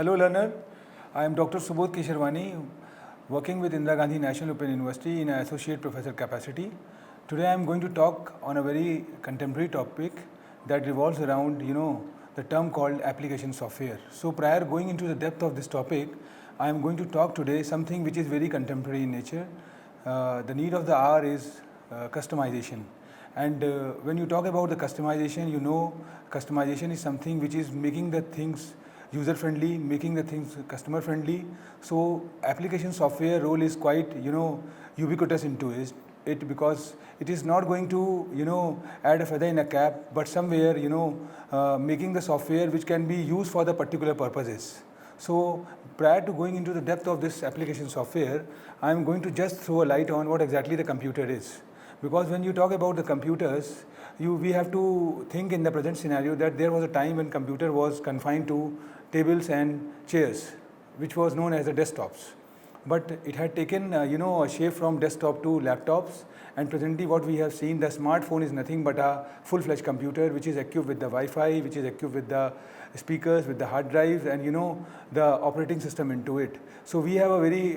Hello learner, I am Dr. Subodh Kesharwani, working with Indira Gandhi National Open University in an associate professor capacity. Today I am going to talk on a very contemporary topic that revolves around, the term called application software. So prior going into the depth of this topic, I am going to talk today something which is very contemporary in nature. The need of the hour is customization. And when you talk about the customization, customization is something which is making the things user friendly, making the things customer friendly. So application software role is quite ubiquitous into it because it is not going to add a feather in a cap, but somewhere making the software which can be used for the particular purposes. So prior to going into the depth of this application software, I am going to just throw a light on what exactly the computer is. Because when you talk about the computers, we have to think in the present scenario that there was a time when computer was confined to tables and chairs, which was known as the desktops. But it had taken a shape from desktop to laptops, and presently what we have seen, the smartphone is nothing but a full-fledged computer which is equipped with the Wi-Fi, which is equipped with the speakers, with the hard drives, and the operating system into it. So we have a very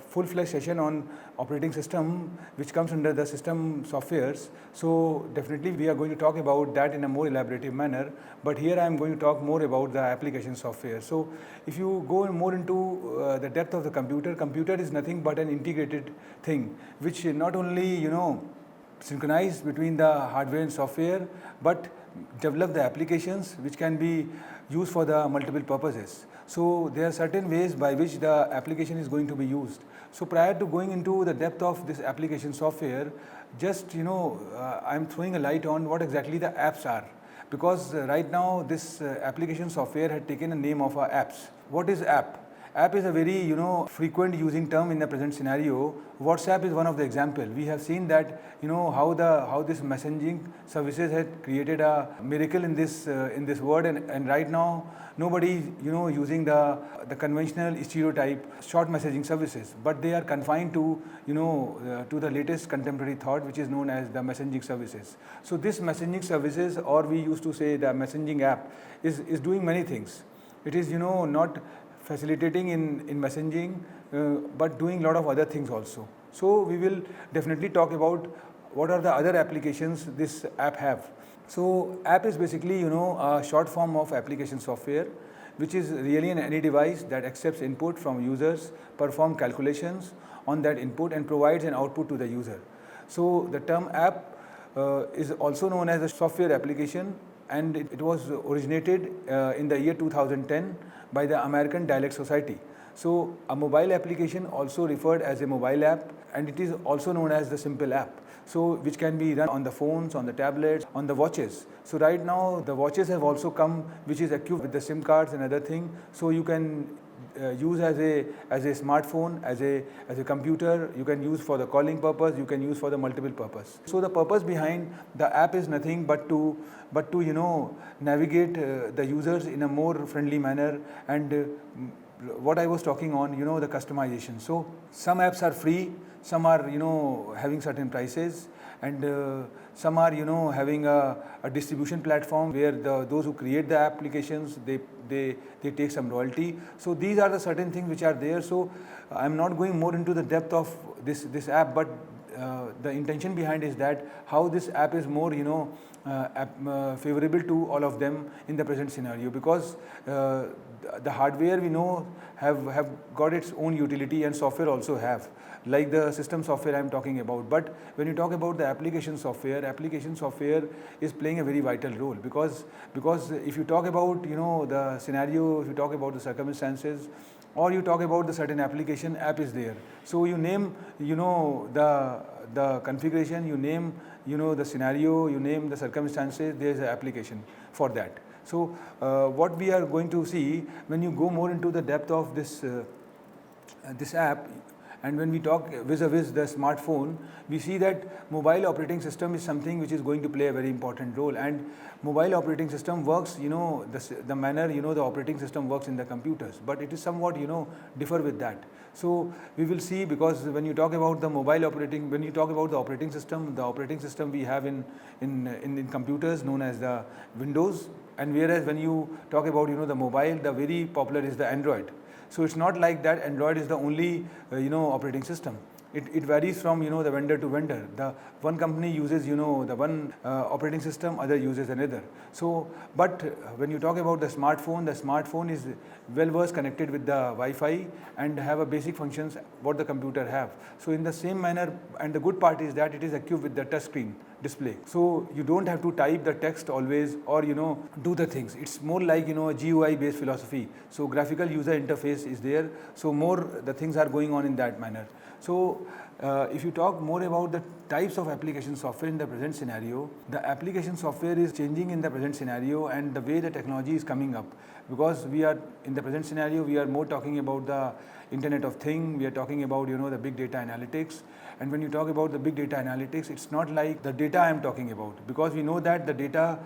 full-fledged session on operating system which comes under the system softwares. So definitely we are going to talk about that in a more elaborative manner, but here I am going to talk more about the application software. So if you go more into the depth of the computer is nothing but an integrated thing which not only synchronize between the hardware and software, but develop the applications which can be used for the multiple purposes. So there are certain ways by which the application is going to be used. So prior to going into the depth of this application software, just I'm throwing a light on what exactly the apps are, because right now this application software had taken a name of apps. What is app? App is a very frequent using term in the present scenario. WhatsApp is one of the example. We have seen that how this messaging services had created a miracle in this world, and right now nobody using the conventional stereotype short messaging services, but they are confined to to the latest contemporary thought, which is known as the messaging services. So this messaging services, or we used to say the messaging app, is doing many things. It is not facilitating in messaging, but doing a lot of other things also. So we will definitely talk about what are the other applications this app have. So app is basically a short form of application software, which is really any device that accepts input from users, perform calculations on that input, and provides an output to the user. So the term app is also known as a software application, and it was originated in the year 2010 by the American Dialect Society. So a mobile application also referred as a mobile app, and it is also known as the simple app. So which can be run on the phones, on the tablets, on the watches. So right now the watches have also come, which is equipped with the SIM cards and other thing. So you can use as a smartphone, as a computer. You can use for the calling purpose, you can use for the multiple purpose. So the purpose behind the app is nothing but to navigate the users in a more friendly manner, and what I was talking on, the customization. So some apps are free, some are having certain prices, and some are having a distribution platform where those who create the applications, they take some royalty. So these are the certain things which are there. So I'm not going more into the depth of this app, but the intention behind is that how this app is more favorable to all of them in the present scenario, because the hardware we know have got its own utility, and software also have, like the system software I'm talking about. But when you talk about the application software is playing a very vital role, because if you talk about the scenario, if you talk about the circumstances, or you talk about the certain application, app is there. So you name the configuration, you name the scenario, you name the circumstances, there is an application for that. So what we are going to see when you go more into the depth of this app, And when we talk vis-a-vis the smartphone, we see that mobile operating system is something which is going to play a very important role. And mobile operating system works, the manner, the operating system works in the computers, but it is somewhat, differ with that. So we will see, because when you talk about the when you talk about the operating system we have in computers known as the Windows, and whereas when you talk about, the mobile, the very popular is the Android. So it's not like that Android is the only, operating system. It varies from, the vendor to vendor. The one company uses, the one operating system, other uses another. So, but when you talk about the smartphone is well versed connected with the Wi-Fi and have a basic functions what the computer have. So in the same manner, and the good part is that it is equipped with the touch screen display. So you don't have to type the text always, or do the things. It's more like, a GUI based philosophy. So graphical user interface is there. So more the things are going on in that manner. So if you talk more about the types of application software in the present scenario, the application software is changing in the present scenario, and the way the technology is coming up, because we are in the present scenario, we are more talking about the Internet of Things, we are talking about, the big data analytics. And when you talk about the big data analytics, it's not like the data I am talking about, because we know that the data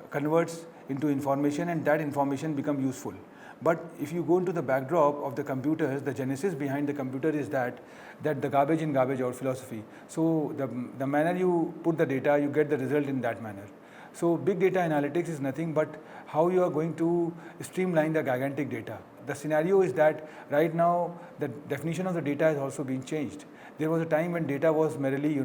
converts into information and that information becomes useful. But if you go into the backdrop of the computers, the genesis behind the computer is that the garbage in, garbage out philosophy. So the manner you put the data, you get the result in that manner. So big data analytics is nothing but how you are going to streamline the gigantic data. The scenario is that right now the definition of the data has also been changed. There was a time when data was merely,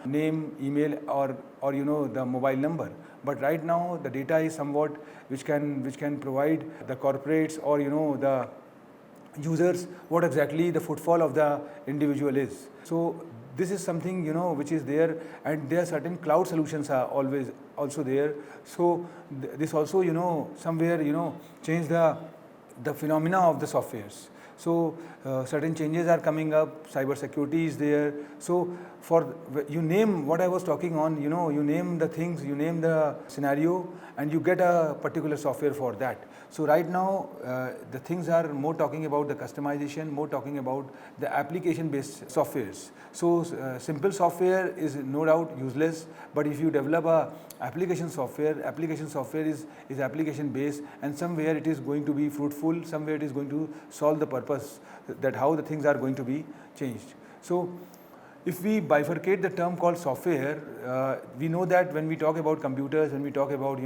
name, email, or the mobile number. But right now the data is somewhat which can provide the corporates or the users what exactly the footfall of the individual is. So this is something which is there, and there are certain cloud solutions are always also there. So this also somewhere change the phenomena of the softwares. So certain changes are coming up, cyber security is there. So for you name what I was talking on, you name the things, you name the scenario, and you get a particular software for that. So right now the things are more talking about the customization, more talking about the application based softwares. So simple software is no doubt useless, but if you develop a application software is application based, and somewhere it is going to be fruitful, somewhere it is going to solve the purpose that how the things are going to be changed. So if we bifurcate the term called software, we know that when we talk about computers, when we talk about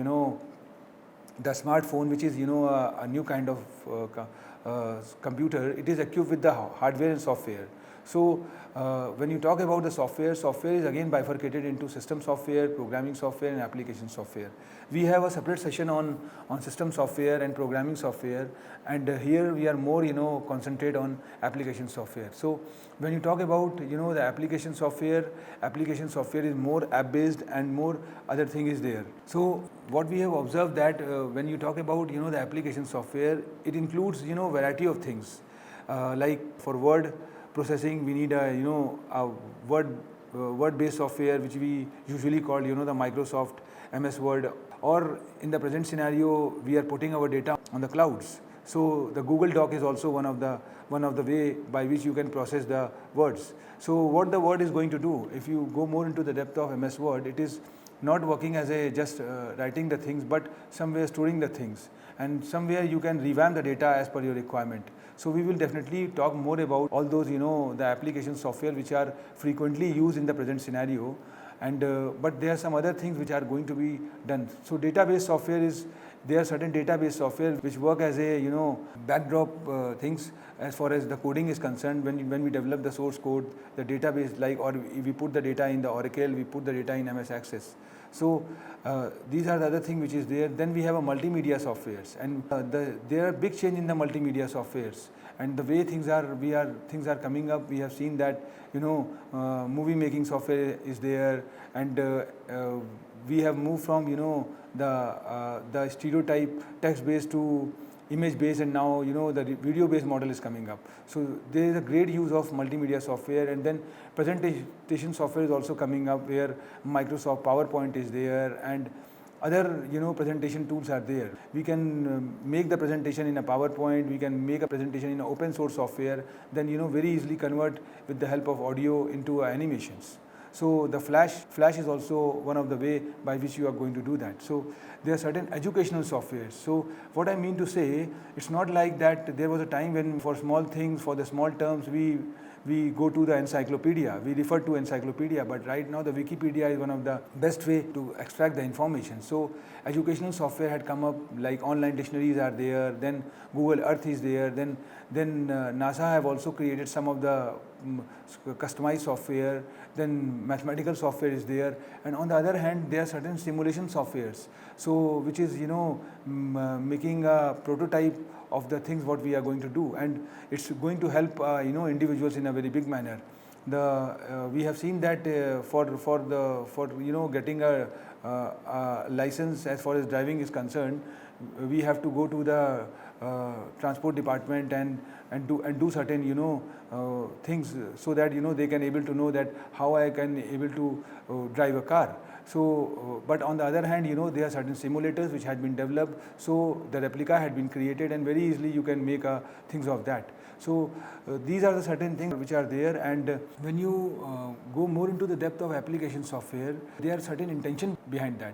the smartphone, which is a new kind of computer, it is equipped with the hardware and software. So when you talk about the software is again bifurcated into system software, programming software, and application software. We have a separate session on system software and programming software, and here we are more concentrate on application software. So when you talk about the application software is more app based, and more other thing is there. So what we have observed that when you talk about the application software, it includes variety of things, like for word processing we need a word based software, which we usually call the Microsoft MS Word, or in the present scenario we are putting our data on the clouds. So the Google Doc is also one of the way by which you can process the words. So what the Word is going to do, if you go more into the depth of MS Word, it is not working as a just writing the things, but somewhere storing the things, and somewhere you can revamp the data as per your requirement. So we will definitely talk more about all those the application software which are frequently used in the present scenario, and but there are some other things which are going to be done. So database software there are certain database software which work as a backdrop things as far as the coding is concerned. When we develop the source code, the database, like, or we put the data in the Oracle, we put the data in MS Access. So these are the other thing which is there. Then we have a multimedia softwares, and there are big change in the multimedia softwares, and the way things are coming up. We have seen that movie making software is there, and we have moved from the stereotype text based to image based, and now the video based model is coming up. So there is a great use of multimedia software, and then presentation software is also coming up, where Microsoft PowerPoint is there, and other presentation tools are there. We can make the presentation in a PowerPoint, we can make a presentation in an open source software, then very easily convert with the help of audio into animations. So the Flash is also one of the way by which you are going to do that. So there are certain educational softwares. So what I mean to say, it's not like that there was a time when for small things, for the small terms, we go to the encyclopedia, we refer to encyclopedia, but right now the Wikipedia is one of the best way to extract the information. So educational software had come up, like online dictionaries are there, then Google Earth is there, then NASA have also created some of the customized software, then mathematical software is there, and on the other hand there are certain simulation softwares, so which is making a prototype of the things what we are going to do, and it's going to help individuals in a very big manner. We have seen that for getting a license as far as driving is concerned, we have to go to the transport department and do certain things, so that they can able to know that how I can able to drive a car. So, but on the other hand, there are certain simulators which had been developed, so the replica had been created, and very easily you can make things of that. So these are the certain things which are there, and when you go more into the depth of application software, there are certain intention behind that.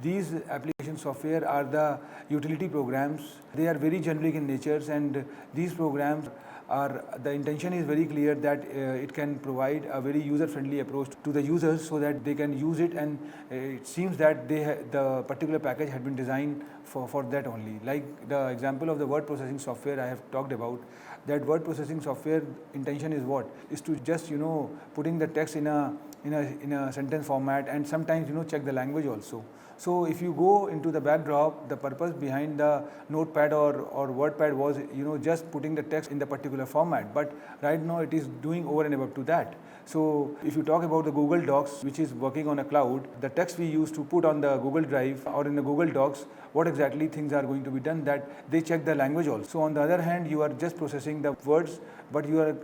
These application software are the utility programs. They are very generic in nature, and these programs are, the intention is very clear that it can provide a very user-friendly approach to the users, so that they can use it, and it seems that the particular package had been designed for that only. Like the example of the word processing software I have talked about, that word processing software intention is what? Is to just putting the text in a sentence format, and sometimes check the language also. So if you go into the backdrop, the purpose behind the notepad or WordPad was just putting the text in the particular format, but right now it is doing over and above to that. So if you talk about the Google Docs, which is working on a cloud, the text we used to put on the Google Drive or in the Google Docs, what exactly things are going to be done, that they check the language also. So on the other hand, you are just processing the words, but your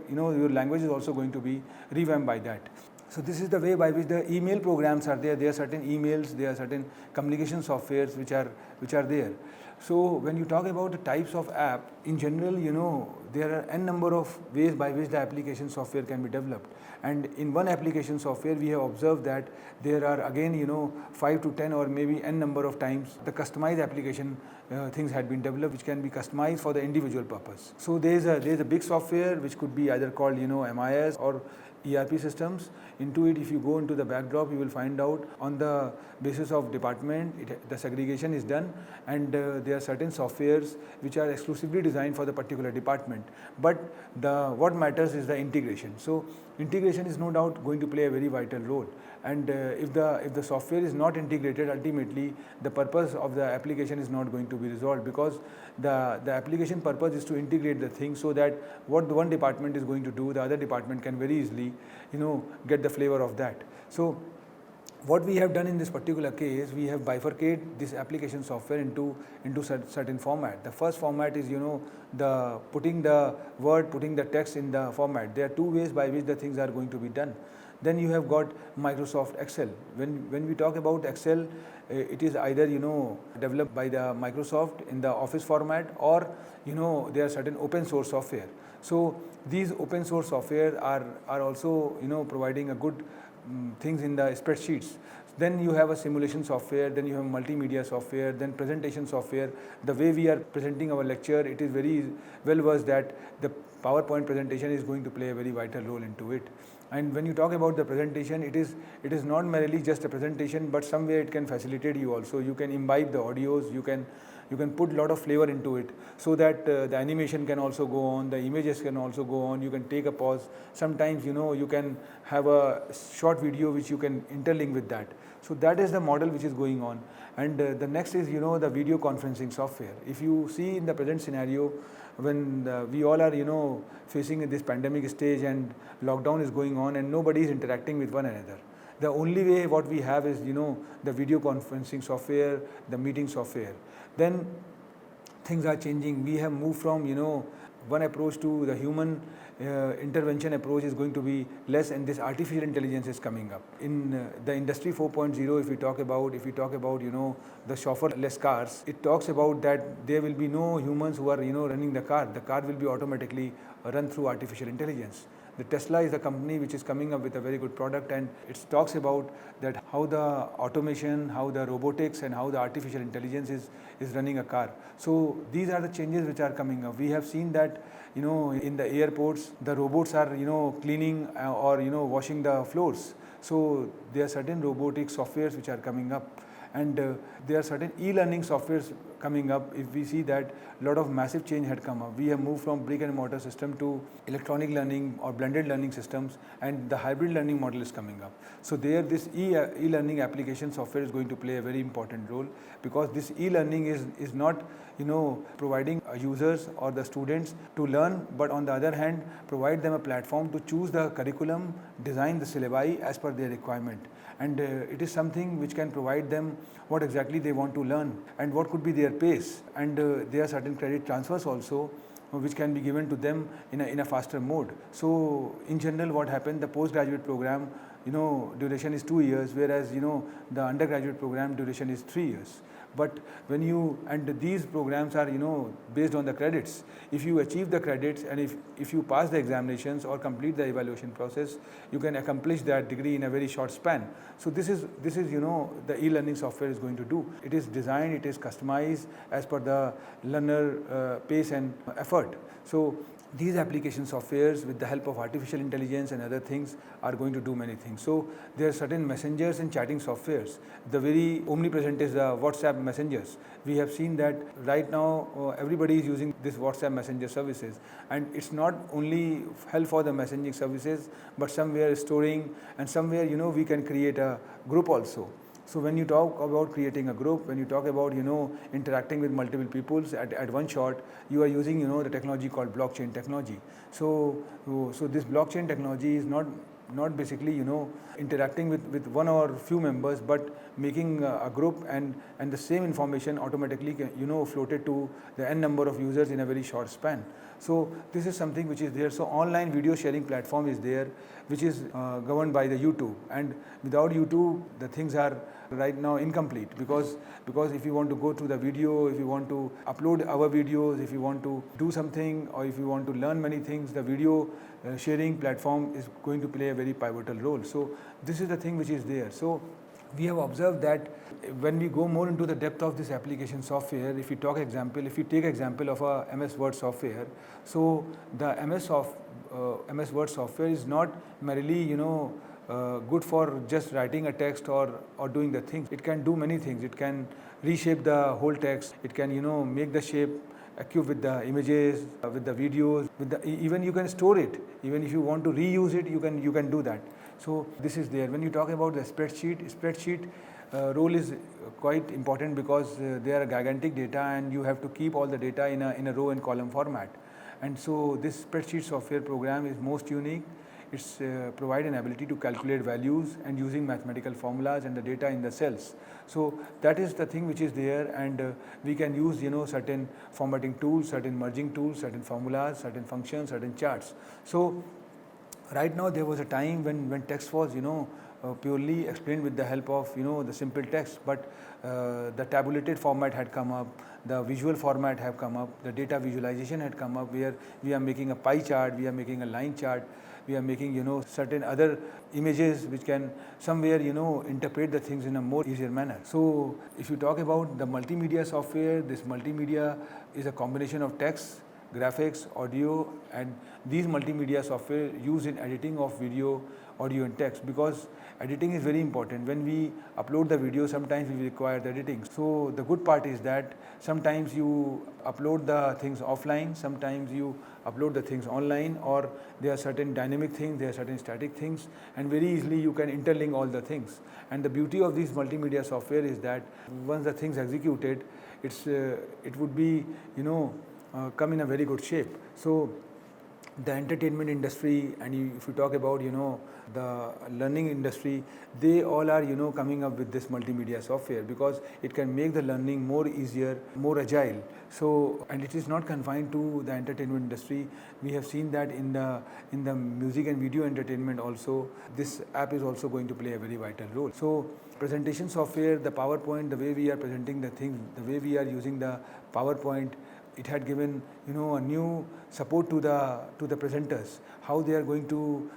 language is also going to be revamped by that. So this is the way by which the email programs are there. There are certain emails, there are certain communication softwares which are there. So when you talk about the types of app, in general, there are n number of ways by which the application software can be developed. And in one application software, we have observed that there are again 5 to 10 or maybe n number of times the customized application things had been developed, which can be customized for the individual purpose. So there's a big software which could be either called MIS or ERP systems. Into it, if you go into the backdrop, you will find out on the basis of department, the segregation is done, and there are certain softwares which are exclusively designed for the particular department. But what matters is the integration. So integration is no doubt going to play a very vital role. And if the software is not integrated, ultimately the purpose of the application is not going to be resolved, because the application purpose is to integrate the thing, so that what the one department is going to do, the other department can very easily get the flavor of that. So what we have done in this particular case, we have bifurcated this application software into certain format. The first format is the putting the text in the format. There are two ways by which the things are going to be done. Then you have got Microsoft Excel. When we talk about Excel, it is either developed by the Microsoft in the Office format, or there are certain open source software. So these open source software are also providing a good things in the spreadsheets. Then you have a simulation software, then you have multimedia software, then presentation software. The way we are presenting our lecture, it is very well versed that the PowerPoint presentation is going to play a very vital role into it. And when you talk about the presentation, it is not merely just a presentation, but somewhere it can facilitate you also. You can imbibe the audios, you can put a lot of flavor into it, so that the animation can also go on, the images can also go on, you can take a pause. Sometimes you can have a short video which you can interlink with that. So that is the model which is going on. And the next is the video conferencing software. If you see in the present scenario, when we all are facing this pandemic stage and lockdown is going on and nobody is interacting with one another, the only way what we have is the video conferencing software, the meeting software. Then things are changing. We have moved from one approach to the human intervention approach is going to be less, and this artificial intelligence is coming up. In the industry 4.0, if we talk about the chauffeur-less cars, it talks about that there will be no humans who are running the car. The car will be automatically run through artificial intelligence. The Tesla is the company which is coming up with a very good product, and it talks about that how the automation, how the robotics, and how the artificial intelligence is running a car. So these are the changes which are coming up. We have seen that in the airports the robots are cleaning or washing the floors. So there are certain robotic softwares which are coming up, and there are certain e-learning softwares coming up. If we see that a lot of massive change had come up, we have moved from brick and mortar system to electronic learning or blended learning systems, and the hybrid learning model is coming up. So there this e-learning application software is going to play a very important role, because this e-learning is not providing users or the students to learn, but on the other hand provide them a platform to choose the curriculum, design the syllabi as per their requirement, and it is something which can provide them what exactly they want to learn and what could be their pace, and there are certain credit transfers also which can be given to them in a faster mode. So in general, what happened, the postgraduate program duration is 2 years, whereas the undergraduate program duration is 3 years. But and these programs are based on the credits. If you achieve the credits, and if you pass the examinations or complete the evaluation process, you can accomplish that degree in a very short span. So this is the e-learning software is going to do. It is designed, it is customized as per the learner pace and effort. So these application softwares, with the help of artificial intelligence and other things, are going to do many things. So there are certain messengers and chatting softwares. The very omnipresent is the WhatsApp messengers. We have seen that right now everybody is using this WhatsApp messenger services, and it's not only help for the messaging services, but somewhere storing, and somewhere we can create a group also. So when you talk about creating a group, when you talk about interacting with multiple peoples at one shot, you are using the technology called blockchain technology. So this blockchain technology is not basically interacting with one or few members, but making a group, and the same information automatically floated to the n number of users in a very short span. So this is something which is there. So online video sharing platform is there, which is governed by the YouTube, and without YouTube the things are right now incomplete, because if you want to go through the video, if you want to upload our videos, if you want to do something, or if you want to learn many things, the video sharing platform is going to play a very pivotal role. So this is the thing which is there. So we have observed that when we go more into the depth of this application software, if you take example of a MS Word software, so the MS Word software is not merely good for just writing a text or doing the things. It can do many things. It can reshape the whole text. It can make the shape equipped with the images, with the videos, even you can store it. Even if you want to reuse it, you can do that. So this is there. When you talk about the spreadsheet role is quite important, because they are gigantic data, and you have to keep all the data in a row and column format. And so this spreadsheet software program is most unique. It's provide an ability to calculate values and using mathematical formulas and the data in the cells. So that is the thing which is there, and we can use certain formatting tools, certain merging tools, certain formulas, certain functions, certain charts. So right now there was a time when text was purely explained with the help of the simple text, but the tabulated format had come up, the visual format have come up, the data visualization had come up, where we are making a pie chart, we are making a line chart, we are making certain other images which can somewhere interpret the things in a more easier manner. So if you talk about the multimedia software, this multimedia is a combination of text, graphics, audio, and these multimedia software used in editing of video, audio and text, because editing is very important. When we upload the video, sometimes we require the editing. So the good part is that sometimes you upload the things offline, sometimes you upload the things online, or there are certain dynamic things, there are certain static things, and very easily you can interlink all the things. And the beauty of this multimedia software is that once the things executed, it would be come in a very good shape. So the entertainment industry, and if you talk about the learning industry, they all are coming up with this multimedia software because it can make the learning more easier, more agile. So, and it is not confined to the entertainment industry. We have seen that in the music and video entertainment also, this app is also going to play a very vital role. So presentation software, the PowerPoint, the way we are presenting the things, the way we are using the PowerPoint, it had given a new support to the presenters, how they are going to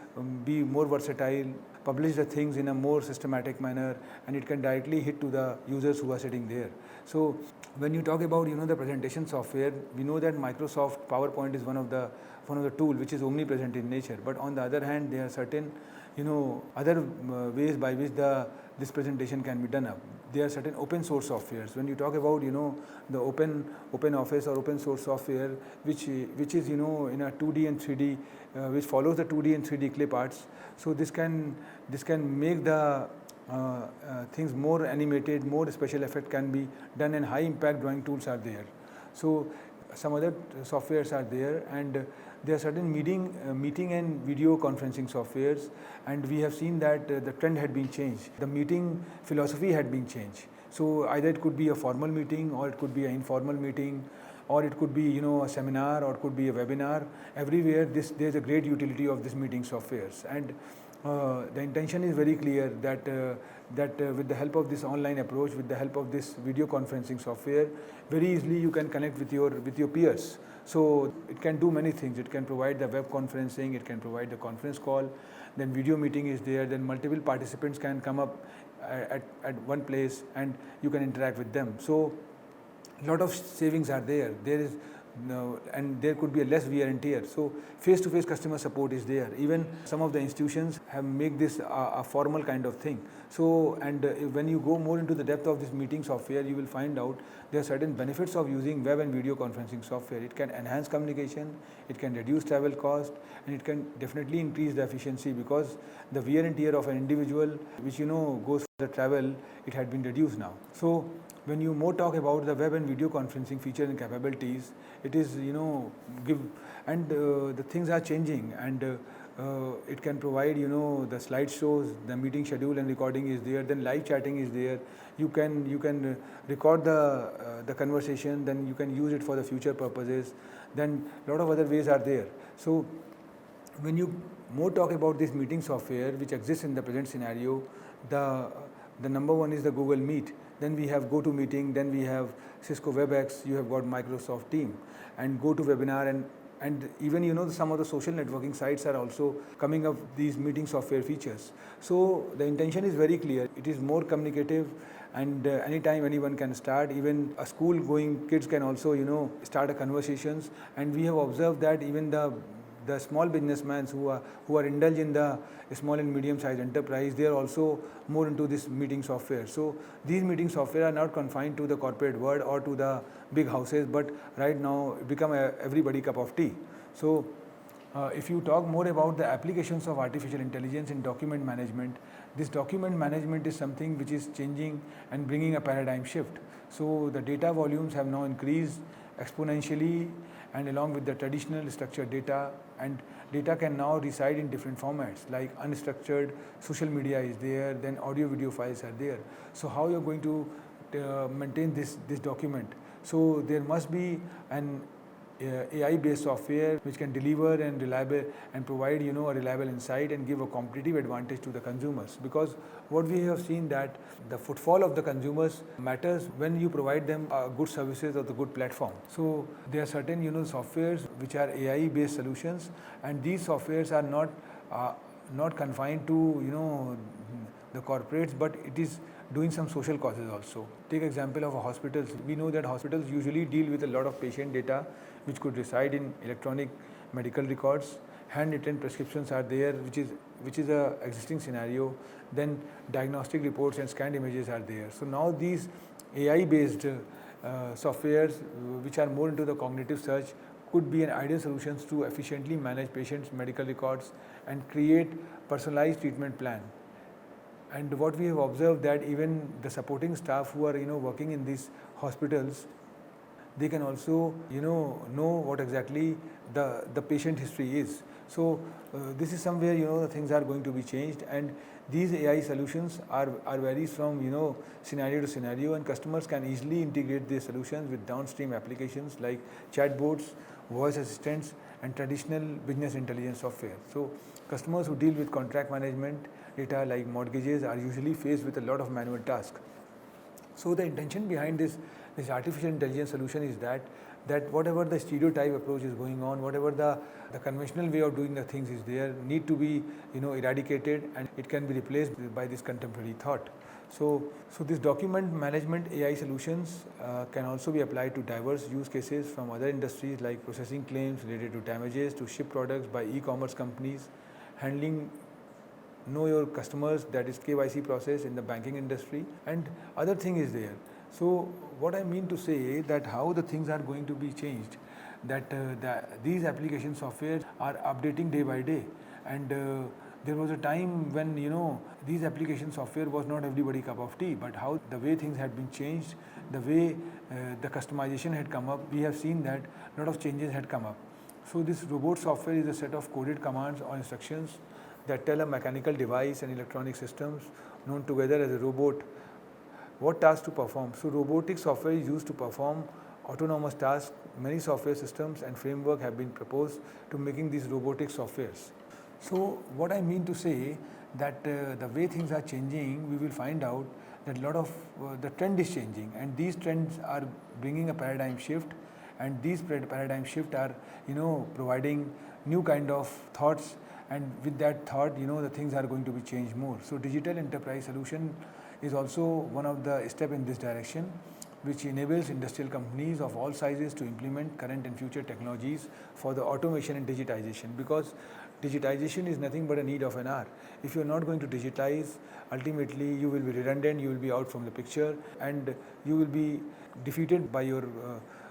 be more versatile, publish the things in a more systematic manner, and it can directly hit to the users who are sitting there. So when you talk about the presentation software, we know that Microsoft PowerPoint is one of the tool which is omnipresent in nature. But on the other hand, there are certain other ways by which this presentation can be done up. There are certain open source softwares. When you talk about the open office or open source software, which is in a 2D and 3D, which follows the 2D and 3D clip arts. So this can make the things more animated, more special effect can be done, and high impact drawing tools are there. So some other softwares are there, and there are certain meeting and video conferencing softwares, and we have seen that the trend had been changed. The meeting philosophy had been changed. So either it could be a formal meeting, or it could be an informal meeting, or it could be a seminar, or it could be a webinar. Everywhere there's a great utility of these meeting softwares, and the intention is very clear that with the help of this online approach, with the help of this video conferencing software, very easily you can connect with your peers. So it can do many things. It can provide the web conferencing, it can provide the conference call, then video meeting is there, then multiple participants can come up at one place and you can interact with them. So a lot of savings are there. And there could be a less wear and tear. So face-to-face customer support is there. Even some of the institutions have made this a formal kind of thing. So, and when you go more into the depth of this meeting software, you will find out there are certain benefits of using web and video conferencing software. It can enhance communication, it can reduce travel cost, and it can definitely increase the efficiency, because the wear and tear of an individual, which goes for the travel, it had been reduced now. So when you more talk about the web and video conferencing features and capabilities, it is the things are changing, and it can provide the slideshows, the meeting schedule and recording is there, then live chatting is there. You can record the conversation, then you can use it for the future purposes. Then a lot of other ways are there. So when you more talk about this meeting software which exists in the present scenario, the number one is the Google Meet. Then we have GoToMeeting, then we have Cisco WebEx, you have got Microsoft Team, and GoToWebinar, and even some of the social networking sites are also coming up these meeting software features. So the intention is very clear. It is more communicative, and anytime anyone can start. Even a school going kids can also start a conversations, and we have observed that even the small businessmen who are indulged in the small and medium sized enterprise, they are also more into this meeting software. So these meeting software are not confined to the corporate world or to the big houses, but right now become everybody cup of tea. So if you talk more about the applications of artificial intelligence in document management, this document management is something which is changing and bringing a paradigm shift. So the data volumes have now increased exponentially, and along with the traditional structured data, and data can now reside in different formats, like unstructured social media is there, then audio video files are there. So how you're going to maintain this document? So there must be an AI-based software which can deliver and reliable and provide a reliable insight and give a competitive advantage to the consumers. Because what we have seen that the footfall of the consumers matters when you provide them good services or the good platform. So there are certain softwares which are AI-based solutions, and these softwares are not confined to the corporates, but it is doing some social causes also. Take example of hospitals. We know that hospitals usually deal with a lot of patient data which could reside in electronic medical records. Handwritten prescriptions are there, which is a existing scenario. Then diagnostic reports and scanned images are there. So now these AI-based softwares which are more into the cognitive search could be an ideal solutions to efficiently manage patients' medical records and create personalized treatment plan. And what we have observed that even the supporting staff who are working in these hospitals, they can also know what exactly the patient history is. So this is somewhere the things are going to be changed, and these AI solutions are varies from scenario to scenario, and customers can easily integrate these solutions with downstream applications like chatbots, voice assistants, and traditional business intelligence software. So customers who deal with contract management data like mortgages are usually faced with a lot of manual tasks. So the intention behind this artificial intelligence solution is that whatever the stereotype approach is going on, whatever the conventional way of doing the things is there, need to be eradicated, and it can be replaced by this contemporary thought. So this document management AI solutions can also be applied to diverse use cases from other industries like processing claims related to damages to ship products by e-commerce companies, handling know your customers, that is KYC process in the banking industry, and other thing is there. So what I mean to say that how the things are going to be changed, that these application software are updating day by day, and there was a time when these application software was not everybody cup of tea, but how the way things had been changed, the way the customization had come up, we have seen that a lot of changes had come up. So this robot software is a set of coded commands or instructions that tell a mechanical device and electronic systems known together as a robot what tasks to perform. So robotic software is used to perform autonomous tasks. Many software systems and framework have been proposed to making these robotic softwares. So what I mean to say that the way things are changing, we will find out that a lot of the trend is changing, and these trends are bringing a paradigm shift, and these paradigm shift are providing new kind of thoughts, and with that thought the things are going to be changed more. So digital enterprise solution is also one of the step in this direction, which enables industrial companies of all sizes to implement current and future technologies for the automation and digitization, because digitization is nothing but a need of an hour. If you are not going to digitize, ultimately you will be redundant, you will be out from the picture, and you will be defeated by your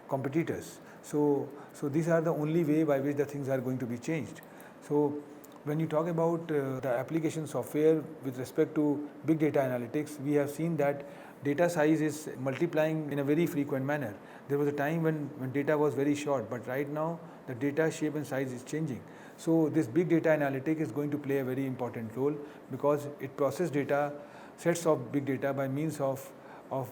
competitors. So these are the only way by which the things are going to be changed. So when you talk about the application software with respect to big data analytics, we have seen that data size is multiplying in a very frequent manner. There was a time when data was very short, but right now the data shape and size is changing. So this big data analytic is going to play a very important role, because it processes data, sets of big data by means of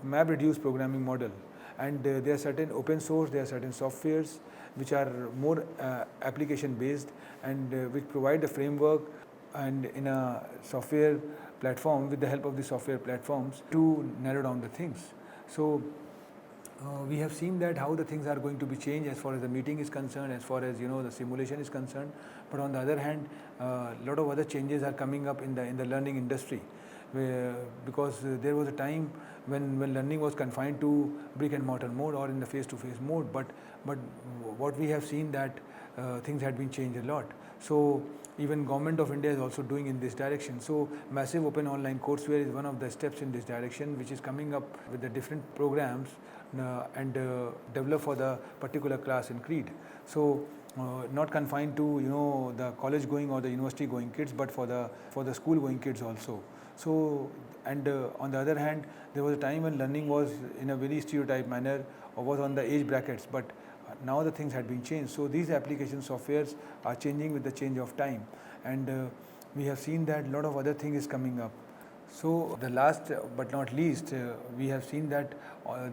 map-reduced programming model. And there are certain open source, there are certain softwares which are more application based, and which provide the framework and in a software platform, with the help of the software platforms, to narrow down the things. So we have seen that how the things are going to be changed as far as the meeting is concerned, as far as the simulation is concerned. But on the other hand, a lot of other changes are coming up in the learning industry, because there was a time when learning was confined to brick and mortar mode or in the face-to-face mode. But what we have seen that things had been changed a lot. So even Government of India is also doing in this direction. So massive open online courseware is one of the steps in this direction, which is coming up with the different programs and develop for the particular class and creed. So not confined to the college going or the university going kids, but for the school going kids also. So and on the other hand, there was a time when learning was in a very stereotyped manner or was on the age brackets, but now the things had been changed. So these application softwares are changing with the change of time, and we have seen that a lot of other things is coming up. So the last but not least, we have seen that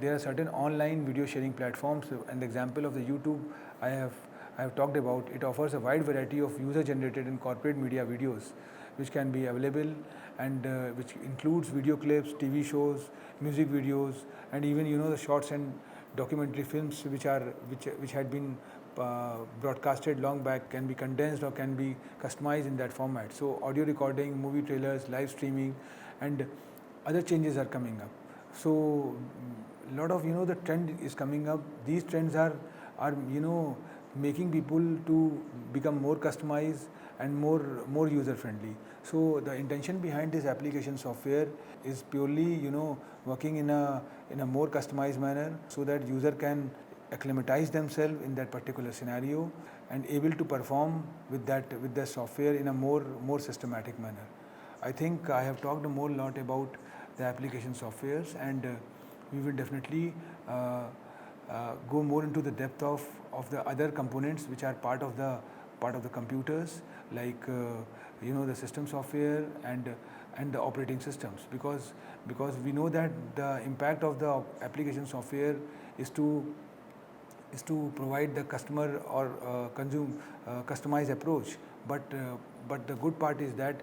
there are certain online video sharing platforms, and the example of the YouTube I have talked about. It offers a wide variety of user generated and corporate media videos which can be available, and which includes video clips, TV shows, music videos, and even the shorts and documentary films which had been broadcasted long back, can be condensed or can be customized in that format. So audio recording, movie trailers, live streaming, and other changes are coming up. So a lot of the trend is coming up. These trends are making people to become more customized and more user friendly. So the intention behind this application software is purely working in a more customized manner, so that user can acclimatize themselves in that particular scenario and able to perform with the software in a more systematic manner. I think I have talked more lot about the application softwares, and we will definitely go more into the depth of the other components which are part of the computers, like the system software and the operating systems, because we know that the impact of the application software is to provide the customer or consume customized approach. But the good part is that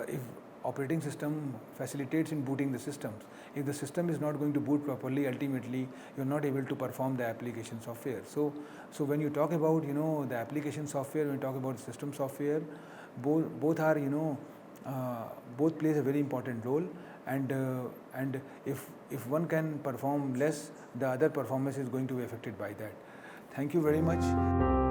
if operating system facilitates in booting the systems, if the system is not going to boot properly, ultimately you're not able to perform the application software. So when you talk about the application software, when you talk about system software, both are both plays a very important role, and if one can perform less, the other performance is going to be affected by that. Thank you very much.